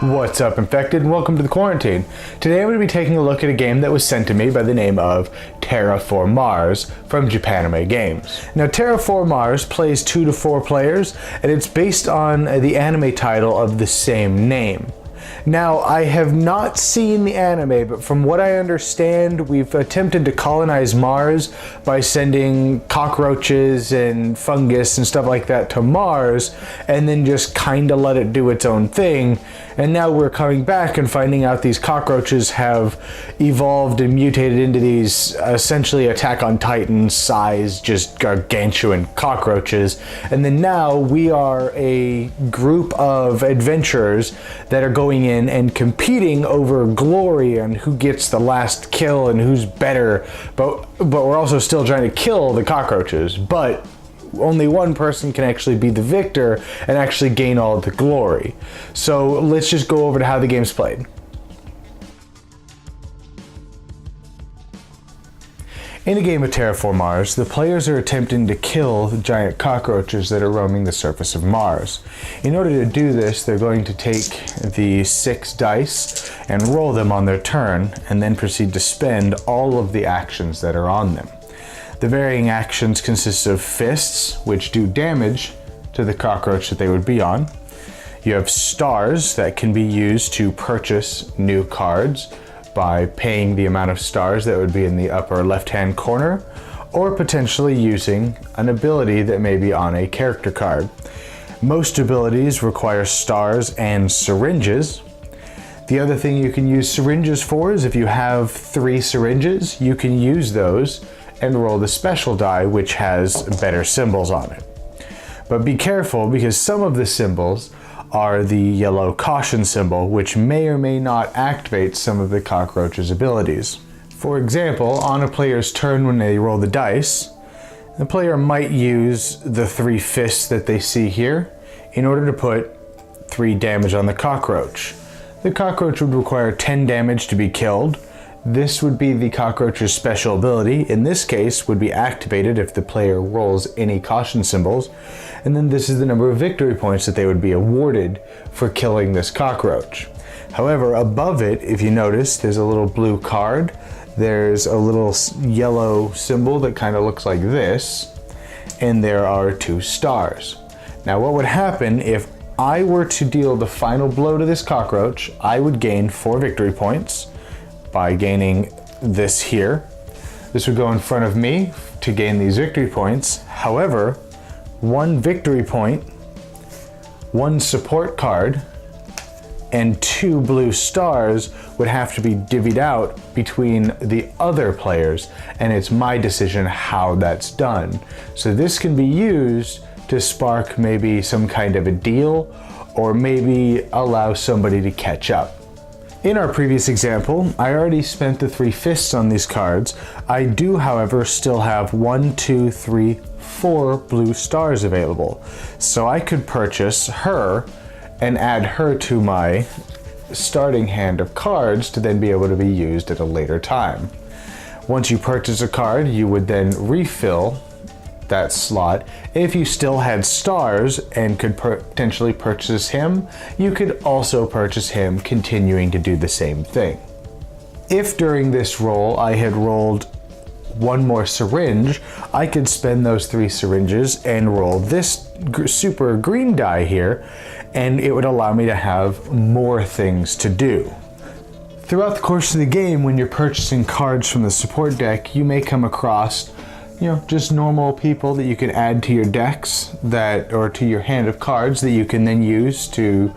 What's up, Infected, and welcome to the Kwarenteen. Today I'm going to be taking a look at a game that was sent to me by the name of Terra Formars from Japanime Games. Now, Terra Formars plays 2 to 4 players, and it's based on the anime title of the same name. Now, I have not seen the anime, but from what I understand, we've attempted to colonize Mars by sending cockroaches and fungus and stuff like that to Mars, and then just kinda let it do its own thing. And now we're coming back and finding out these cockroaches have evolved and mutated into these essentially Attack on Titan size, just gargantuan cockroaches. And then now we are a group of adventurers that are going in and competing over glory and who gets the last kill and who's better, but we're also still trying to kill the cockroaches, but only one person can actually be the victor and actually gain all of the glory. So let's just go over to how the game's played. In a game of Terra Formars, the players are attempting to kill the giant cockroaches that are roaming the surface of Mars. In order to do this, they're going to take the 6 dice and roll them on their turn, and then proceed to spend all of the actions that are on them. The varying actions consist of fists, which do damage to the cockroach that they would be on. You have stars that can be used to purchase new cards by paying the amount of stars that would be in the upper left-hand corner, or potentially using an ability that may be on a character card. Most abilities require stars and syringes. The other thing you can use syringes for is if you have 3 syringes, you can use those and roll the special die, which has better symbols on it. But be careful, because some of the symbols are the yellow caution symbol, which may or may not activate some of the cockroach's abilities. For example, on a player's turn when they roll the dice, the player might use the 3 fists that they see here in order to put 3 damage on the cockroach. The cockroach would require 10 damage to be killed. This would be the cockroach's special ability. In this case, would be activated if the player rolls any caution symbols. And then this is the number of victory points that they would be awarded for killing this cockroach. However, above it, if you notice, there's a little blue card. There's a little yellow symbol that kind of looks like this. And there are 2 stars. Now, what would happen if I were to deal the final blow to this cockroach? I would gain 4 victory points by gaining this here. This would go in front of me to gain these victory points. However, 1 victory point, 1 support card, and 2 blue stars would have to be divvied out between the other players, and it's my decision how that's done. So this can be used to spark maybe some kind of a deal, or maybe allow somebody to catch up. In our previous example, I already spent the 3 fists on these cards. I do, however, still have 1, 2, 3, 4 blue stars available. So I could purchase her and add her to my starting hand of cards to then be able to be used at a later time. Once you purchase a card, you would then refill that slot. If you still had stars and could potentially purchase him, you could also purchase him, continuing to do the same thing. If during this roll I had rolled 1 more syringe, I could spend those 3 syringes and roll this super green die here, and it would allow me to have more things to do. Throughout the course of the game, when you're purchasing cards from the support deck, you may come across just normal people that you can add to your decks or to your hand of cards that you can then use to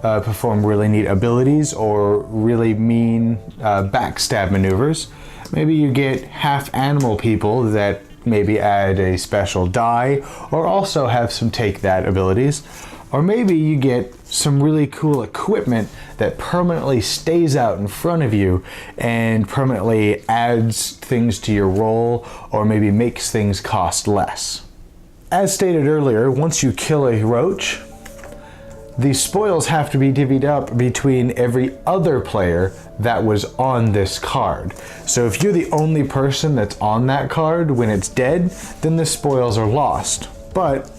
perform really neat abilities or really mean backstab maneuvers. Maybe you get half animal people that maybe add a special die or also have some take that abilities. Or maybe you get some really cool equipment that permanently stays out in front of you and permanently adds things to your roll, or maybe makes things cost less. As stated earlier, once you kill a roach, the spoils have to be divvied up between every other player that was on this card. So if you're the only person that's on that card when it's dead, then the spoils are lost. But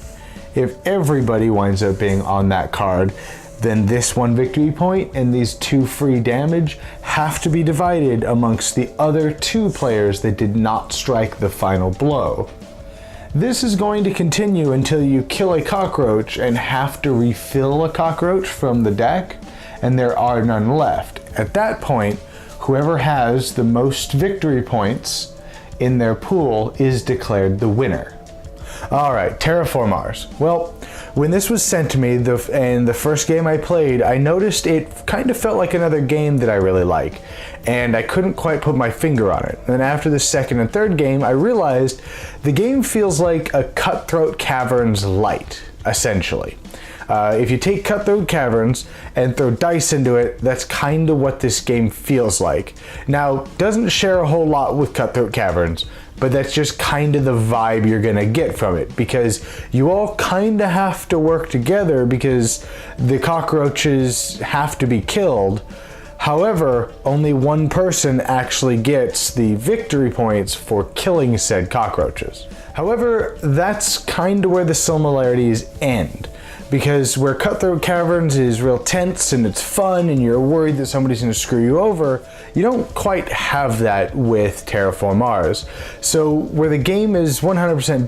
if everybody winds up being on that card, then this 1 victory point and these 2 free damage have to be divided amongst the other 2 players that did not strike the final blow. This is going to continue until you kill a cockroach and have to refill a cockroach from the deck, and there are none left. At that point, whoever has the most victory points in their pool is declared the winner. Alright, Terra Formars. Well, when this was sent to me, and the first game I played, I noticed it kind of felt like another game that I really like, and I couldn't quite put my finger on it. And after the second and third game, I realized the game feels like a Cutthroat Caverns light, essentially. If you take Cutthroat Caverns and throw dice into it, that's kind of what this game feels like. Now, doesn't share a whole lot with Cutthroat Caverns, but that's just kind of the vibe you're gonna get from it, because you all kind of have to work together because the cockroaches have to be killed. However, only one person actually gets the victory points for killing said cockroaches. However, that's kind of where the similarities end. Because where Cutthroat Caverns is real tense and it's fun and you're worried that somebody's going to screw you over, you don't quite have that with Terra Formars. So where the game is 100%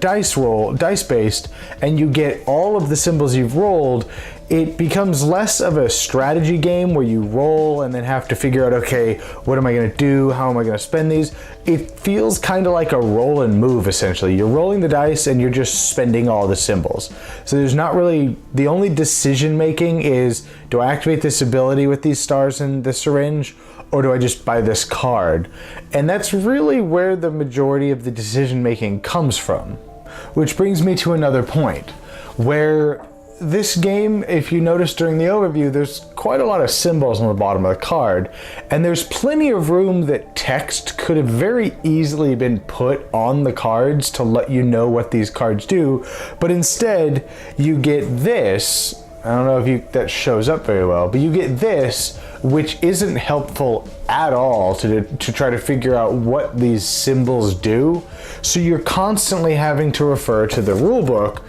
dice based, and you get all of the symbols you've rolled, it becomes less of a strategy game where you roll and then have to figure out, okay, what am I going to do? How am I going to spend these? It feels kind of like a roll and move, essentially. You're rolling the dice and you're just spending all the symbols. So there's not really, the only decision making is, do I activate this ability with these stars in the syringe, or do I just buy this card? And that's really where the majority of the decision making comes from. Which brings me to another point, where this game, if you notice during the overview, there's quite a lot of symbols on the bottom of the card, and there's plenty of room that text could have very easily been put on the cards to let you know what these cards do, but instead you get this. I don't know if that shows up very well, but you get this, which isn't helpful at all to try to figure out what these symbols do. So you're constantly having to refer to the rule book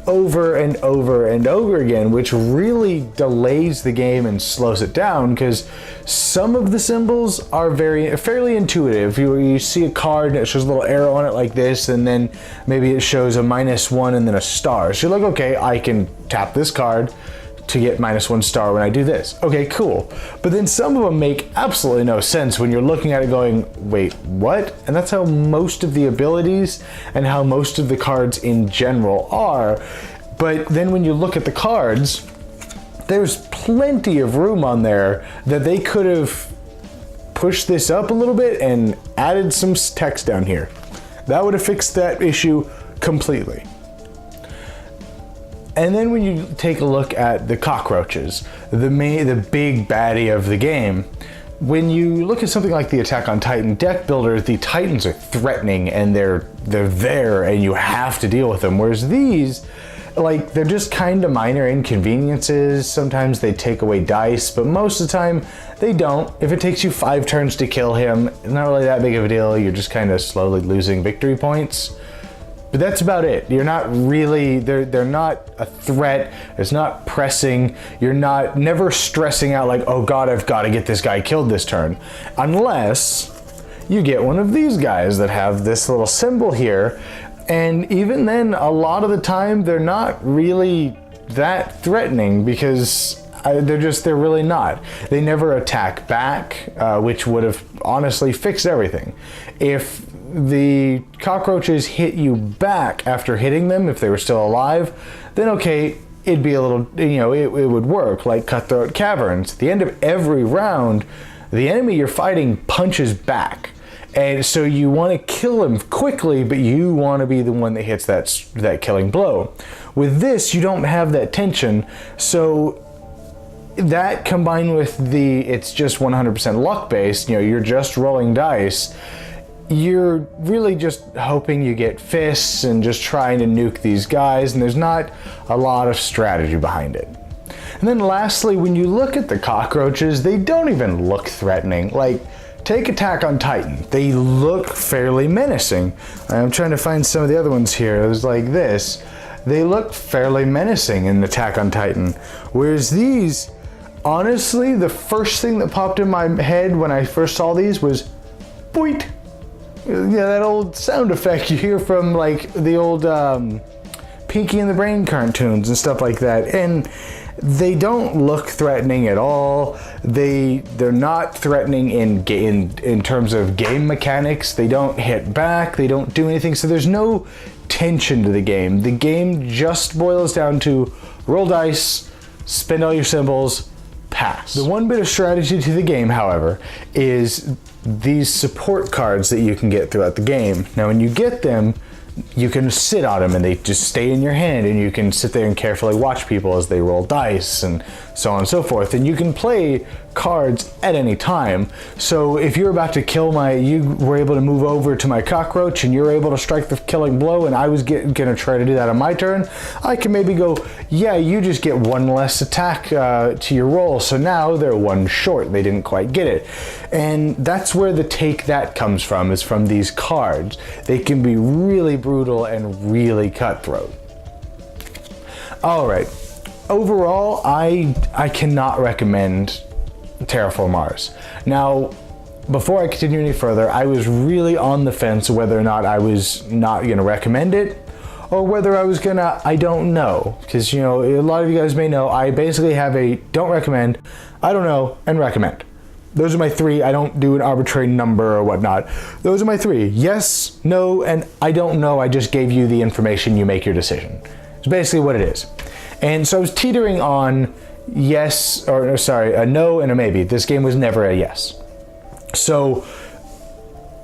over and over and over again, which really delays the game and slows it down, because some of the symbols are fairly intuitive. You see a card and it shows a little arrow on it like this, and then maybe it shows a -1 and then a star. So you're like, okay, I can tap this card to get -1 star when I do this. Okay, cool. But then some of them make absolutely no sense when you're looking at it going, wait, what? And that's how most of the abilities and how most of the cards in general are. But then when you look at the cards, there's plenty of room on there that they could have pushed this up a little bit and added some text down here. That would have fixed that issue completely. And then when you take a look at the cockroaches, the big baddie of the game, when you look at something like the Attack on Titan deck builder, the Titans are threatening and they're there and you have to deal with them. Whereas these, like, they're just kind of minor inconveniences. Sometimes they take away dice, but most of the time they don't. If it takes you 5 turns to kill him, it's not really that big of a deal. You're just kind of slowly losing victory points. But that's about it. You're not really, they're not a threat. It's not pressing. You're never stressing out like, oh God, I've got to get this guy killed this turn. Unless you get one of these guys that have this little symbol here. And even then, a lot of the time, they're not really that threatening, because they're really not. They never attack back, which would have honestly fixed everything. If the cockroaches hit you back after hitting them, if they were still alive, then okay, it'd be a little, it would work like Cutthroat Caverns. At the end of every round, the enemy you're fighting punches back. And so you want to kill him quickly, but you want to be the one that hits that killing blow. With this, you don't have that tension, so that combined with it's just 100% luck based, you're just rolling dice, you're really just hoping you get fists and just trying to nuke these guys, and there's not a lot of strategy behind it. And then lastly, when you look at the cockroaches, they don't even look threatening. Like, take Attack on Titan. They look fairly menacing. I'm trying to find some of the other ones here. There's like this. they look fairly menacing in Attack on Titan. Whereas these, honestly, the first thing that popped in my head when I first saw these was, boit. Yeah, that old sound effect you hear from like the old Pinky and the Brain cartoons and stuff like that. And they don't look threatening at all. They're not threatening in terms of game mechanics. They don't hit back. They don't do anything. So there's no tension to the game. The game just boils down to roll dice, spend all your symbols, pass. The one bit of strategy to the game, however, is these support cards that you can get throughout the game. Now, when you get them, you can sit on them and they just stay in your hand, and you can sit there and carefully watch people as they roll dice and so on and so forth. And you can play cards at any time. So if you're about to kill you were able to move over to my cockroach and you're able to strike the killing blow, and I was gonna try to do that on my turn, I can maybe go, yeah, you just get one less attack to your roll. So now they're one short. They didn't quite get it. And that's where the take that comes from, is from these cards. They can be really brutal and really cutthroat. All right. Overall, I cannot recommend Terra Formars. Now, before I continue any further, I was really on the fence whether or not I was not going to recommend it, or whether I was gonna, I don't know. Because, you know, a lot of you guys may know, I basically have a don't recommend, I don't know, and recommend. Those are my three. I don't do an arbitrary number or whatnot. Those are my three. Yes, no, and I don't know. I just gave you the information. You make your decision. It's basically what it is. And so I was teetering on yes, or sorry, a no and a maybe. This game was never a yes. So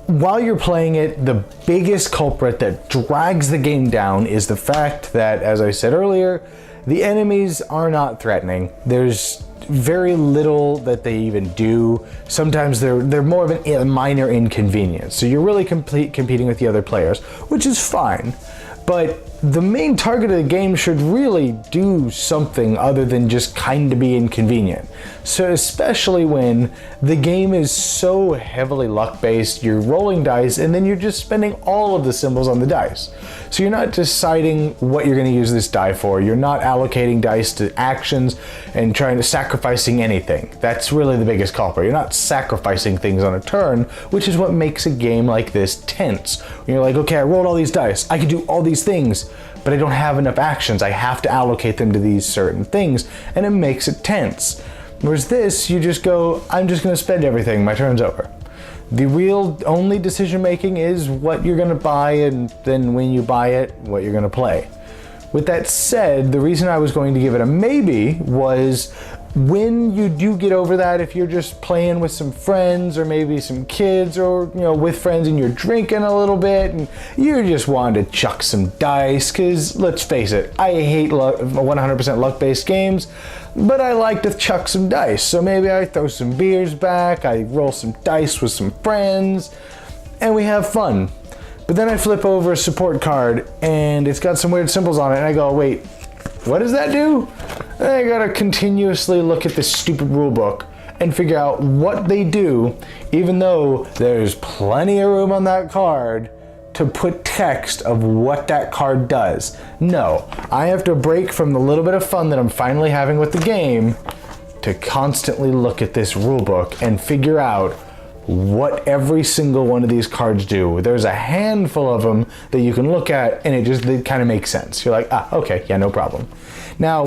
while you're playing it, the biggest culprit that drags the game down is the fact that, as I said earlier, the enemies are not threatening. There's very little that they even do. Sometimes they're more of a minor inconvenience. So you're really competing with the other players, which is fine. But the main target of the game should really do something other than just kind of be inconvenient. So especially when the game is so heavily luck-based, you're rolling dice and then you're just spending all of the symbols on the dice. So you're not deciding what you're going to use this die for. You're not allocating dice to actions and trying to sacrificing anything. That's really the biggest culprit. You're not sacrificing things on a turn, which is what makes a game like this tense. When you're like, okay, I rolled all these dice. I can do all these things, but I don't have enough actions. I have to allocate them to these certain things, and it makes it tense. Whereas this, you just go, I'm just going to spend everything. My turn's over. The real only decision making is what you're going to buy, and then when you buy it, what you're going to play. With that said, the reason I was going to give it a maybe was when you do get over that, if you're just playing with some friends or maybe some kids, or you know, with friends and you're drinking a little bit and you're just wanting to chuck some dice, because let's face it, I hate 100% luck-based games, but I like to chuck some dice. So maybe I throw some beers back, I roll some dice with some friends, and we have fun. But then I flip over a support card and it's got some weird symbols on it, and I go, wait, what does that do? And I gotta continuously look at this stupid rule book and figure out what they do, even though there's plenty of room on that card to put text of what that card does. No, I have to break from the little bit of fun that I'm finally having with the game to constantly look at this rule book and figure out what every single one of these cards do. There's a handful of them that you can look at and they kind of make sense. You're like, ah, okay, yeah, no problem. Now,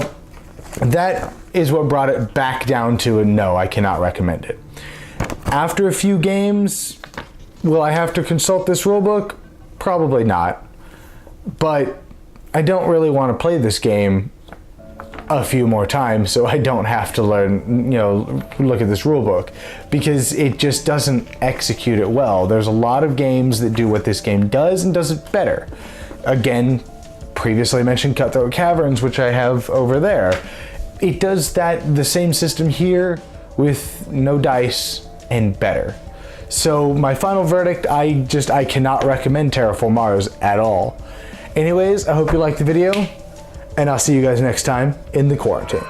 that is what brought it back down to a no, I cannot recommend it. After a few games, will I have to consult this rulebook? Probably not. But I don't really want to play this game a few more times, so I don't have to learn, you know, look at this rule book, because it just doesn't execute it well. There's a lot of games that do what this game does and does it better. Again, previously mentioned Cutthroat Caverns, which I have over there. It does that, the same system here, with no dice and better. So my final verdict, I cannot recommend Terra Formars at all. Anyways, I hope you liked the video, and I'll see you guys next time in the Quarantine.